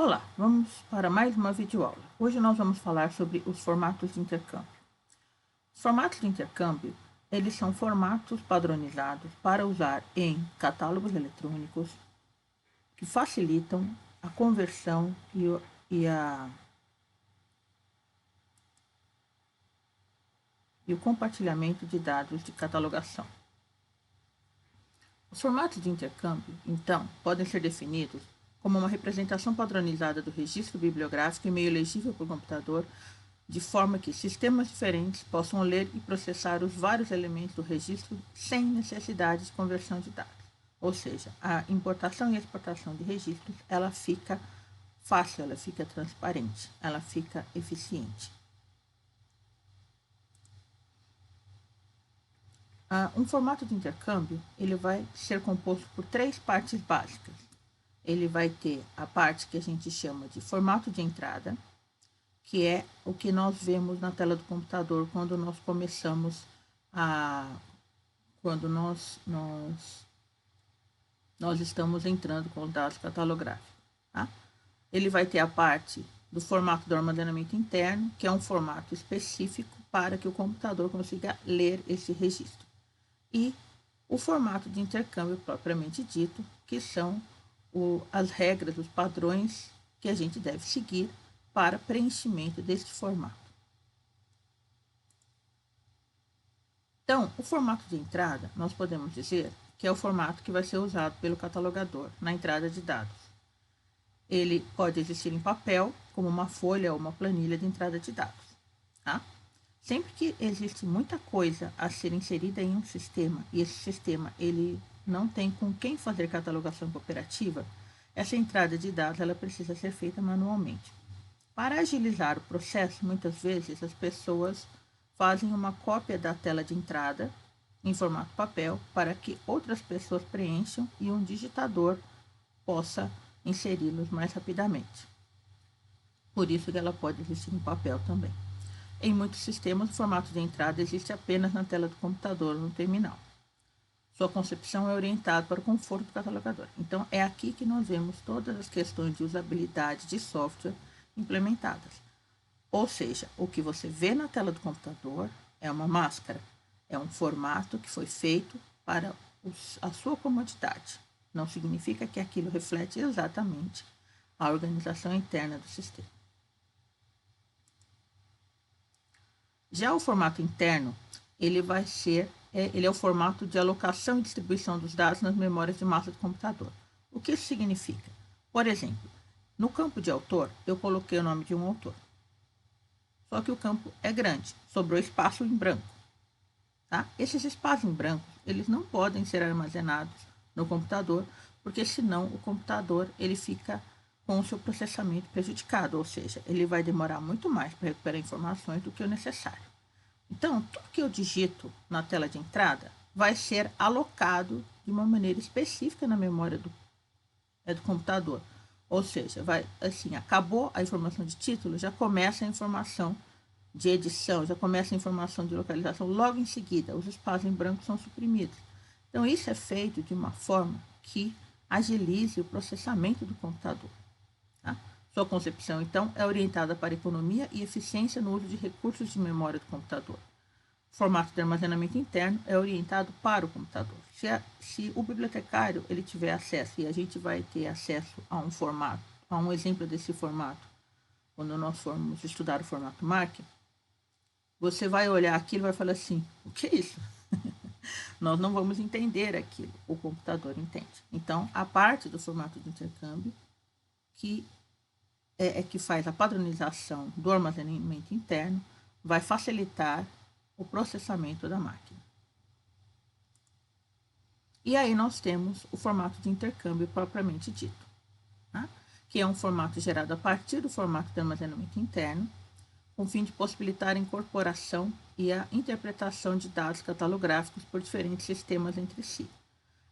Olá, vamos para mais uma videoaula. Hoje nós vamos falar sobre os formatos de intercâmbio. Os formatos de intercâmbio, eles são formatos padronizados para usar em catálogos eletrônicos que facilitam a conversão e o compartilhamento de dados de catalogação. Os formatos de intercâmbio, então, podem ser definidos como uma representação padronizada do registro bibliográfico em meio legível por computador, de forma que sistemas diferentes possam ler e processar os vários elementos do registro sem necessidade de conversão de dados. Ou seja, a importação e exportação de registros, ela fica fácil, ela fica transparente, ela fica eficiente. Um formato de intercâmbio, ele vai ser composto por três partes básicas. Ele vai ter a parte que a gente chama de formato de entrada, que é o que nós vemos na tela do computador quando nós começamos quando nós estamos entrando com os dados catalográficos. Tá? Ele vai ter a parte do formato do armazenamento interno, que é um formato específico para que o computador consiga ler esse registro. E o formato de intercâmbio propriamente dito, que são as regras, os padrões que a gente deve seguir para preenchimento deste formato. Então, o formato de entrada, nós podemos dizer que é o formato que vai ser usado pelo catalogador na entrada de dados. Ele pode existir em papel, como uma folha ou uma planilha de entrada de dados. Tá? Sempre que existe muita coisa a ser inserida em um sistema e esse sistema ele não tem com quem fazer catalogação cooperativa, essa entrada de dados ela precisa ser feita manualmente. Para agilizar o processo, muitas vezes as pessoas fazem uma cópia da tela de entrada em formato papel para que outras pessoas preencham e um digitador possa inseri-los mais rapidamente. Por isso que ela pode existir em papel também. Em muitos sistemas, o formato de entrada existe apenas na tela do computador ou no terminal. Sua concepção é orientada para o conforto do catalogador. Então, é aqui que nós vemos todas as questões de usabilidade de software implementadas. Ou seja, o que você vê na tela do computador é uma máscara, é um formato que foi feito para a sua comodidade. Não significa que aquilo reflete exatamente a organização interna do sistema. Já o formato interno, ele é o formato de alocação e distribuição dos dados nas memórias de massa do computador. O que isso significa? Por exemplo, no campo de autor, eu coloquei o nome de um autor. Só que o campo é grande, sobrou espaço em branco. Tá? Esses espaços em branco, eles não podem ser armazenados no computador, porque senão o computador ele fica com o seu processamento prejudicado, ou seja, ele vai demorar muito mais para recuperar informações do que o necessário. Então, tudo que eu digito na tela de entrada vai ser alocado de uma maneira específica na memória do computador. Ou seja, acabou a informação de título, já começa a informação de edição, já começa a informação de localização. Logo em seguida, os espaços em branco são suprimidos. Então, isso é feito de uma forma que agilize o processamento do computador. Tá? Sua concepção, então, é orientada para economia e eficiência no uso de recursos de memória do computador. O formato de armazenamento interno é orientado para o computador. Se o bibliotecário ele tiver acesso, e a gente vai ter acesso a um formato, a um exemplo desse formato, quando nós formos estudar o formato MARC, você vai olhar aquilo e vai falar assim, o que é isso? Nós não vamos entender aquilo, o computador entende. Então, a parte do formato de intercâmbio que faz a padronização do armazenamento interno, vai facilitar o processamento da máquina. E aí nós temos o formato de intercâmbio propriamente dito, tá? Que é um formato gerado a partir do formato de armazenamento interno, com o fim de possibilitar a incorporação e a interpretação de dados catalográficos por diferentes sistemas entre si.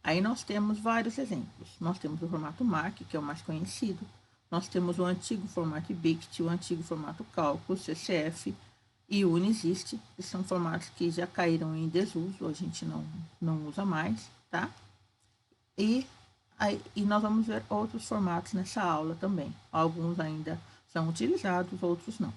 Aí nós temos vários exemplos. Nós temos o formato MARC, que é o mais conhecido. Nós temos o antigo formato BICT, o antigo formato Cálculo, CCF e o Unixist, que são formatos que já caíram em desuso, a gente não usa mais, tá? E E nós vamos ver outros formatos nessa aula também. Alguns ainda são utilizados, outros não.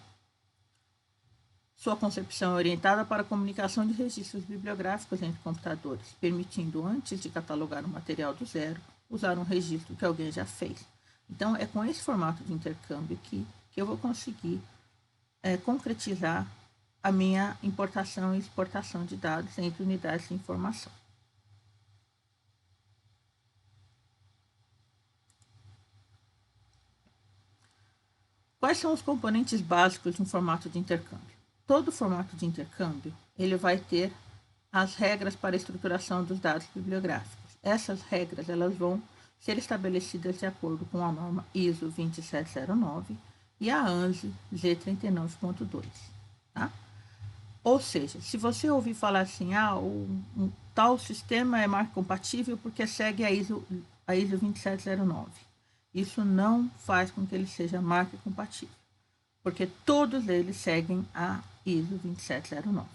Sua concepção é orientada para a comunicação de registros bibliográficos entre computadores, permitindo, antes de catalogar um material do zero, usar um registro que alguém já fez. Então, é com esse formato de intercâmbio que eu vou conseguir concretizar a minha importação e exportação de dados entre unidades de informação. Quais são os componentes básicos de um formato de intercâmbio? Todo formato de intercâmbio ele vai ter as regras para a estruturação dos dados bibliográficos. Essas regras elas vão ser estabelecidas de acordo com a norma ISO 27709 e a ANSI Z39.2. Tá? Ou seja, se você ouvir falar assim, um tal sistema é marca compatível porque segue a ISO 27709, isso não faz com que ele seja marca compatível, porque todos eles seguem a ISO 27709.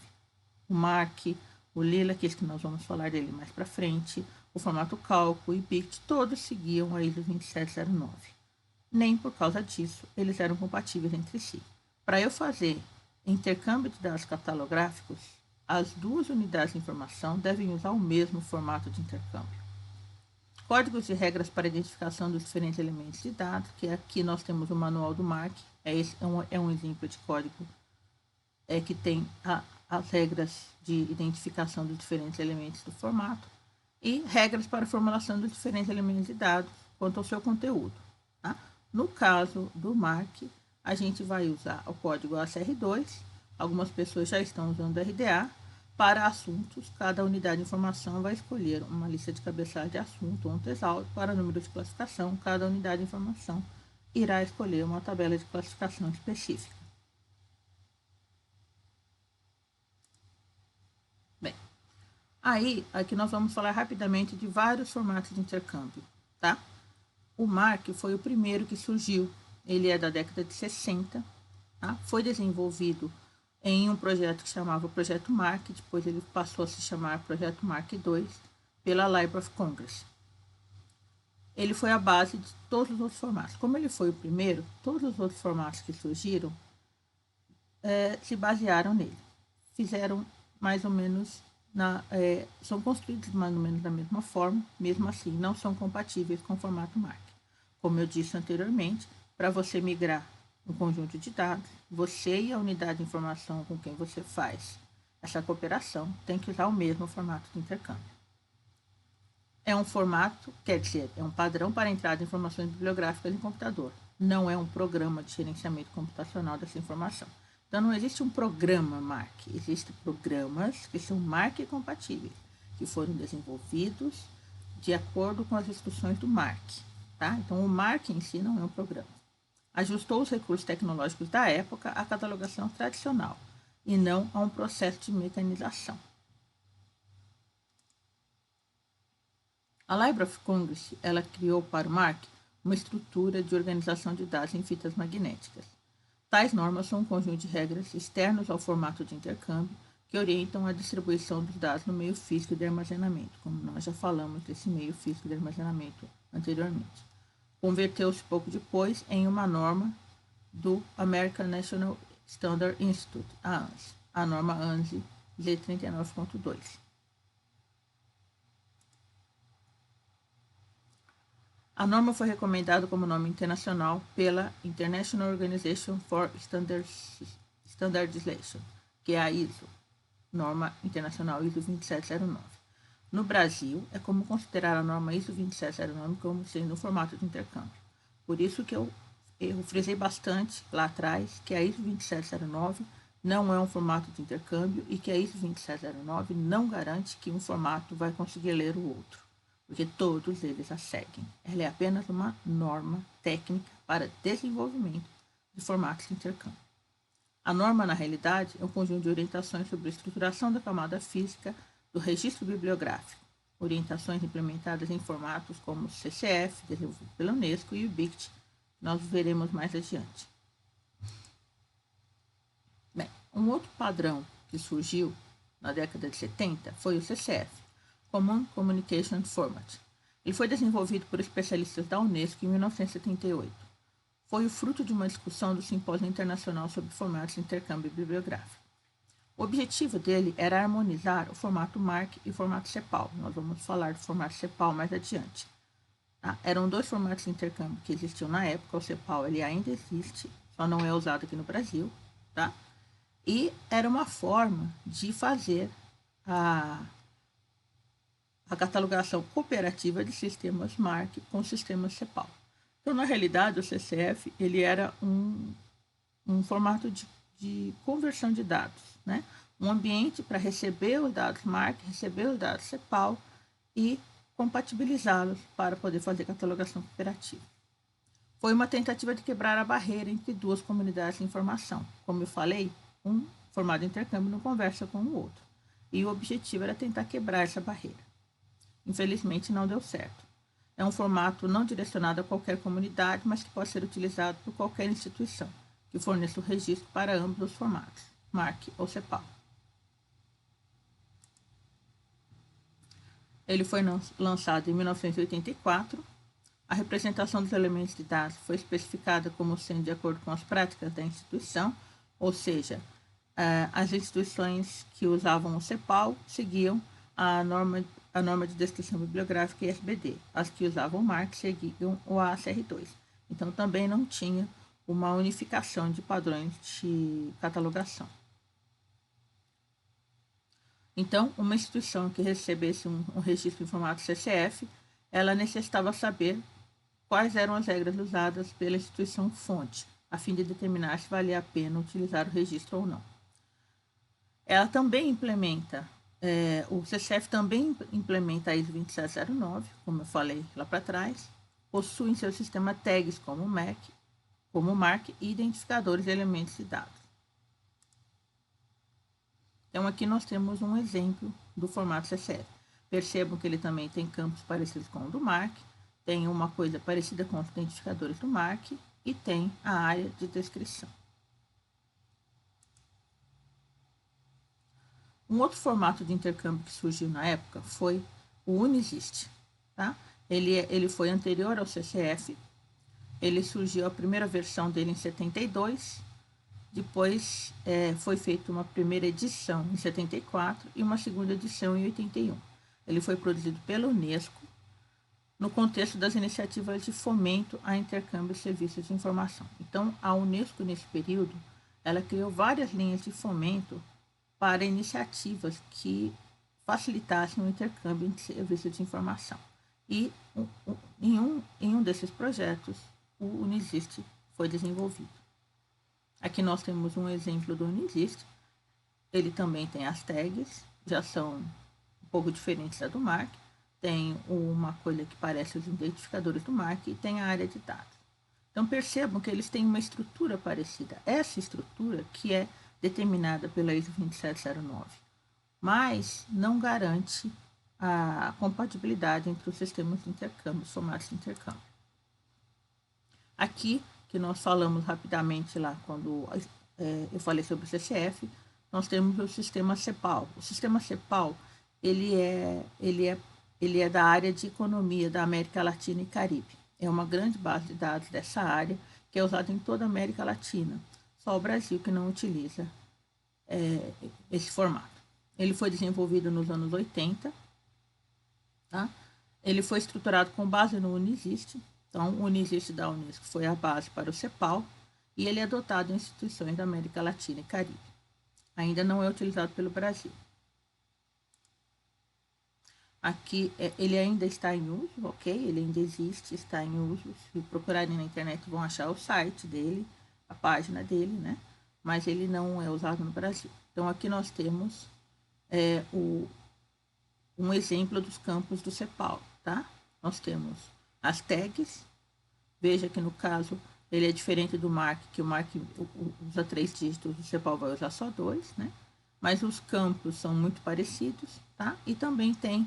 O MARC, o Lila, que é esse que nós vamos falar dele mais para frente, o formato Calco e BICT, todos seguiam a ISO 27709. Nem por causa disso eles eram compatíveis entre si. Para eu fazer intercâmbio de dados catalográficos, as duas unidades de informação devem usar o mesmo formato de intercâmbio. Códigos e regras para identificação dos diferentes elementos de dados, que aqui nós temos o manual do MARC, é um exemplo de código que tem as regras de identificação dos diferentes elementos do formato e regras para a formulação dos diferentes elementos de dados quanto ao seu conteúdo. Tá? No caso do MARC, a gente vai usar o código ACR2, algumas pessoas já estão usando o RDA. Para assuntos, cada unidade de informação vai escolher uma lista de cabeçalho de assunto ou um tesouro. Para número de classificação, cada unidade de informação irá escolher uma tabela de classificação específica. Bem, aí aqui nós vamos falar rapidamente de vários formatos de intercâmbio, tá? O MARC foi o primeiro que surgiu, ele é da década de 60, tá? Foi desenvolvido em um projeto que chamava Projeto MARC, depois ele passou a se chamar Projeto MARC II, pela Library of Congress. Ele foi a base de todos os outros formatos. Como ele foi o primeiro, todos os outros formatos que surgiram se basearam nele. Fizeram mais ou menos, são construídos mais ou menos da mesma forma, mesmo assim não são compatíveis com o formato MARC. Como eu disse anteriormente, para você migrar um conjunto de dados, você e a unidade de informação com quem você faz essa cooperação tem que usar o mesmo formato de intercâmbio. É um formato, quer dizer, é um padrão para a entrada de informações bibliográficas em computador. Não é um programa de gerenciamento computacional dessa informação. Então, não existe um programa MARC. Existem programas que são MARC compatíveis, que foram desenvolvidos de acordo com as instruções do MARC. Tá? Então, o MARC em si não é um programa. Ajustou os recursos tecnológicos da época à catalogação tradicional e não a um processo de mecanização. A Library of Congress ela criou para o MARC uma estrutura de organização de dados em fitas magnéticas. Tais normas são um conjunto de regras externos ao formato de intercâmbio que orientam a distribuição dos dados no meio físico de armazenamento, como nós já falamos desse meio físico de armazenamento anteriormente. Converteu-se pouco depois em uma norma do American National Standard Institute, a ANSI, a norma ANSI Z39.2. A norma foi recomendada como nome internacional pela International Organization for Standardization, que é a ISO, norma internacional ISO 27709. No Brasil, é comum considerar a norma ISO 27709 como sendo um formato de intercâmbio. Por isso que eu frisei bastante lá atrás que a ISO 27709 não é um formato de intercâmbio e que a ISO 27709 não garante que um formato vai conseguir ler o outro, porque todos eles a seguem. Ela é apenas uma norma técnica para desenvolvimento de formatos de intercâmbio. A norma, na realidade, é um conjunto de orientações sobre a estruturação da camada física do registro bibliográfico, orientações implementadas em formatos como o CCF, desenvolvido pela Unesco, e o BICT, que nós veremos mais adiante. Bem, um outro padrão que surgiu na década de 70 foi o CCF, Common Communication Format, Ele foi desenvolvido por especialistas da Unesco em 1978. Foi o fruto de uma discussão do Simpósio Internacional sobre Formatos de Intercâmbio Bibliográfico. O objetivo dele era harmonizar o formato MARC e o formato CEPAL. Nós vamos falar do formato CEPAL mais adiante. Tá? Eram dois formatos de intercâmbio que existiam na época. O CEPAL ele ainda existe, só não é usado aqui no Brasil. Tá? E era uma forma de fazer a catalogação cooperativa de sistemas MARC com sistemas CEPAL. Então, na realidade, o CCF ele era um formato de conversão de dados, né? Um ambiente para receber os dados MARC, receber os dados CEPAL e compatibilizá-los para poder fazer catalogação cooperativa. Foi uma tentativa de quebrar a barreira entre duas comunidades de informação. Como eu falei, um formato de intercâmbio não conversa com o outro. E o objetivo era tentar quebrar essa barreira. Infelizmente, não deu certo. É um formato não direcionado a qualquer comunidade, mas que pode ser utilizado por qualquer instituição que forneça o registro para ambos os formatos, MARC ou CEPAL. Ele foi lançado em 1984. A representação dos elementos de dados foi especificada como sendo de acordo com as práticas da instituição, ou seja, as instituições que usavam o CEPAL seguiam a norma de descrição bibliográfica ISBD. As que usavam o MARC seguiam o ACR2. Então, também não tinha uma unificação de padrões de catalogação. Então, uma instituição que recebesse um registro em formato CCF, ela necessitava saber quais eram as regras usadas pela instituição fonte, a fim de determinar se valia a pena utilizar o registro ou não. Ela também implementa, o CCF também implementa a ISO 2709, como eu falei lá para trás, possui em seu sistema tags como MARC e identificadores de elementos de dados. Então, aqui nós temos um exemplo do formato CCF. Percebam que ele também tem campos parecidos com o do MARC, tem uma coisa parecida com os identificadores do MARC e tem a área de descrição. Um outro formato de intercâmbio que surgiu na época foi o Unisys. Tá? Ele foi anterior ao CCF, ele surgiu a primeira versão dele em 72, depois foi feita uma primeira edição em 74 e uma segunda edição em 81. Ele foi produzido pela Unesco no contexto das iniciativas de fomento a intercâmbio de serviços de informação. Então, a Unesco, nesse período, ela criou várias linhas de fomento para iniciativas que facilitassem o intercâmbio de serviços de informação. E em um desses projetos, o Unisys foi desenvolvido. Aqui nós temos um exemplo do Unisys. Ele também tem as tags, já são um pouco diferentes da do MARC. Tem uma coisa que parece os identificadores do MARC e tem a área de dados. Então percebam que eles têm uma estrutura parecida. Essa estrutura que é determinada pela ISO 2709, mas não garante a compatibilidade entre os sistemas de intercâmbio, os formatos de intercâmbio. Aqui, que nós falamos rapidamente lá quando eu falei sobre o CCF, nós temos o sistema CEPAL. O sistema CEPAL, ele é da área de economia da América Latina e Caribe. É uma grande base de dados dessa área, que é usada em toda a América Latina. Só o Brasil que não utiliza esse formato. Ele foi desenvolvido nos anos 80. Tá? Ele foi estruturado com base no Unisys. Então, o Unisys da Unesco foi a base para o CEPAL e ele é adotado em instituições da América Latina e Caribe. Ainda não é utilizado pelo Brasil. Aqui, ele ainda está em uso, ok? Ele ainda existe, está em uso. Se procurarem na internet, vão achar o site dele, a página dele, né? Mas ele não é usado no Brasil. Então, aqui nós temos um exemplo dos campos do CEPAL, tá? Nós temos as tags. Veja que, no caso, ele é diferente do MARC, que o MARC usa 3 dígitos, o CEPAL vai usar só 2, né? Mas os campos são muito parecidos, tá? E também tem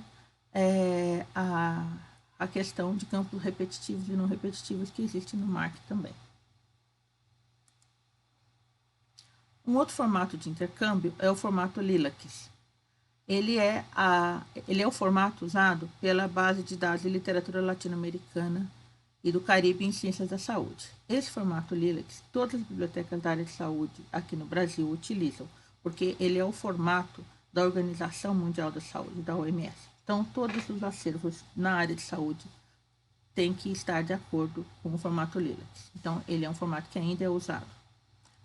a questão de campos repetitivos e não repetitivos que existe no MARC também. Um outro formato de intercâmbio é o formato LILAC. ele é o formato usado pela base de dados de literatura latino-americana e do Caribe em ciências da saúde. Esse formato LILAC, todas as bibliotecas da área de saúde aqui no Brasil utilizam, porque ele é o formato da Organização Mundial da Saúde, da OMS. Então, todos os acervos na área de saúde têm que estar de acordo com o formato LILAC. Então, ele é um formato que ainda é usado.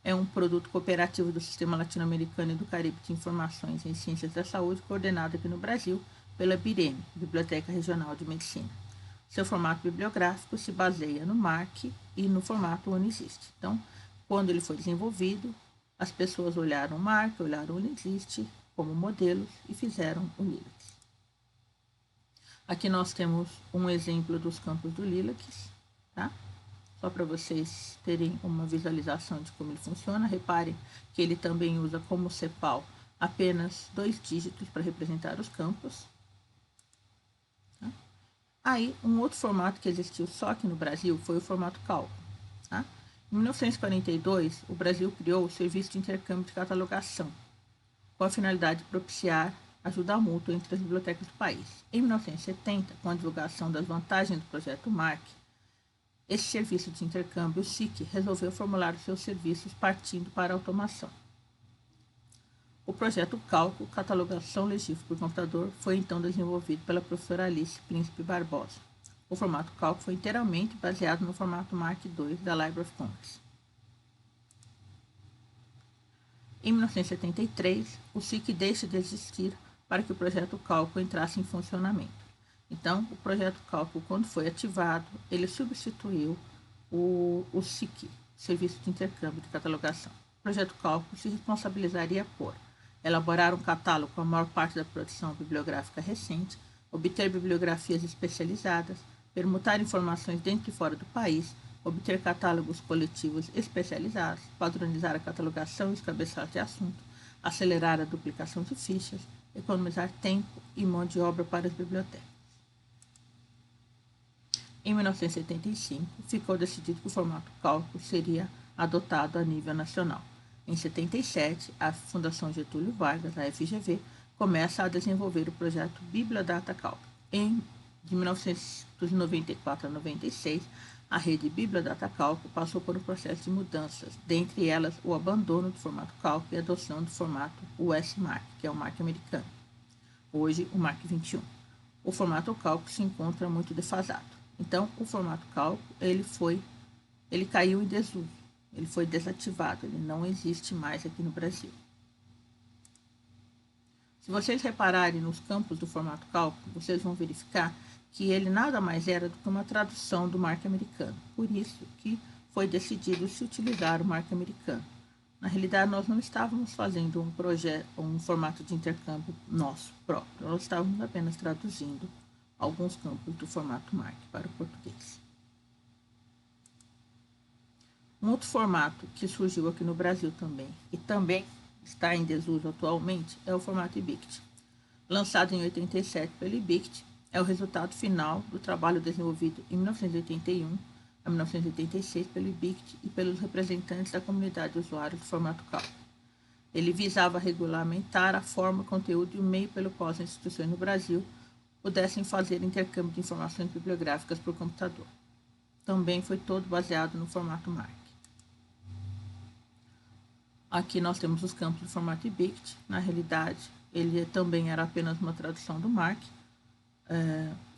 É um produto cooperativo do Sistema Latino-Americano e do Caribe de Informações em Ciências da Saúde, coordenado aqui no Brasil pela BIREME, Biblioteca Regional de Medicina. Seu formato bibliográfico se baseia no MARC e no formato Unisys. Então, quando ele foi desenvolvido, as pessoas olharam o MARC, olharam o Unisys como modelos e fizeram o LILAC. Aqui nós temos um exemplo dos campos do LILAC, tá? Só para vocês terem uma visualização de como ele funciona. Reparem que ele também usa como CEPAL apenas 2 dígitos para representar os campos. Tá? Aí, um outro formato que existiu só aqui no Brasil foi o formato cálculo. Tá? Em 1942, o Brasil criou o Serviço de Intercâmbio de Catalogação, com a finalidade de propiciar ajuda mútua entre as bibliotecas do país. Em 1970, com a divulgação das vantagens do projeto MARC, esse serviço de intercâmbio, o SIC, resolveu formular os seus serviços partindo para a automação. O projeto Cálculo, Catalogação Legível por Computador, foi então desenvolvido pela professora Alice Príncipe Barbosa. O formato Cálculo foi inteiramente baseado no formato MARC II da Library of Congress. Em 1973, o SIC deixa de existir para que o projeto Cálculo entrasse em funcionamento. Então, o projeto Cálculo, quando foi ativado, ele substituiu o SIC, Serviço de Intercâmbio de Catalogação. O projeto Cálculo se responsabilizaria por elaborar um catálogo com a maior parte da produção bibliográfica recente, obter bibliografias especializadas, permutar informações dentro e fora do país, obter catálogos coletivos especializados, padronizar a catalogação e os cabeçalhos de assunto, acelerar a duplicação de fichas, economizar tempo e mão de obra para as bibliotecas. Em 1975, ficou decidido que o formato cálculo seria adotado a nível nacional. Em 77, a Fundação Getúlio Vargas, a FGV, começa a desenvolver o projeto Bibliodata Cálculo. De 1994 a 96, a rede Bibliodata Cálculo passou por um processo de mudanças, dentre elas o abandono do formato cálculo e a adoção do formato US-MARC, que é o MARC americano. Hoje, o MARC 21. O formato cálculo se encontra muito defasado. Então, o formato cálculo, ele caiu em desuso, ele foi desativado, ele não existe mais aqui no Brasil. Se vocês repararem nos campos do formato cálculo, vocês vão verificar que ele nada mais era do que uma tradução do MARC americano. Por isso que foi decidido se utilizar o MARC americano. Na realidade, nós não estávamos fazendo um formato de intercâmbio nosso próprio, nós estávamos apenas traduzindo alguns campos do formato MARC para o português. Um outro formato que surgiu aqui no Brasil também, e também está em desuso atualmente, é o formato IBICT. Lançado em 87 pelo IBICT, é o resultado final do trabalho desenvolvido em 1981 a 1986 pelo IBICT e pelos representantes da comunidade de usuários do formato cálculo. Ele visava regulamentar a forma, conteúdo e o meio pelo qual as instituições no Brasil pudessem fazer intercâmbio de informações bibliográficas por computador. Também foi todo baseado no formato MARC. Aqui nós temos os campos do formato IBICT. Na realidade, ele também era apenas uma tradução do MARC.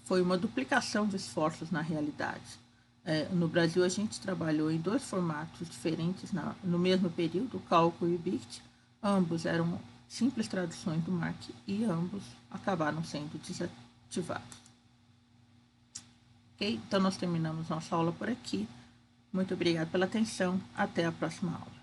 Foi uma duplicação de esforços na realidade. No Brasil, a gente trabalhou em 2 formatos diferentes no mesmo período, o cálculo e o IBICT. Ambos eram simples traduções do MARC e ambos acabaram sendo desativados. Ok? Então, nós terminamos nossa aula por aqui. Muito obrigada pela atenção. Até a próxima aula.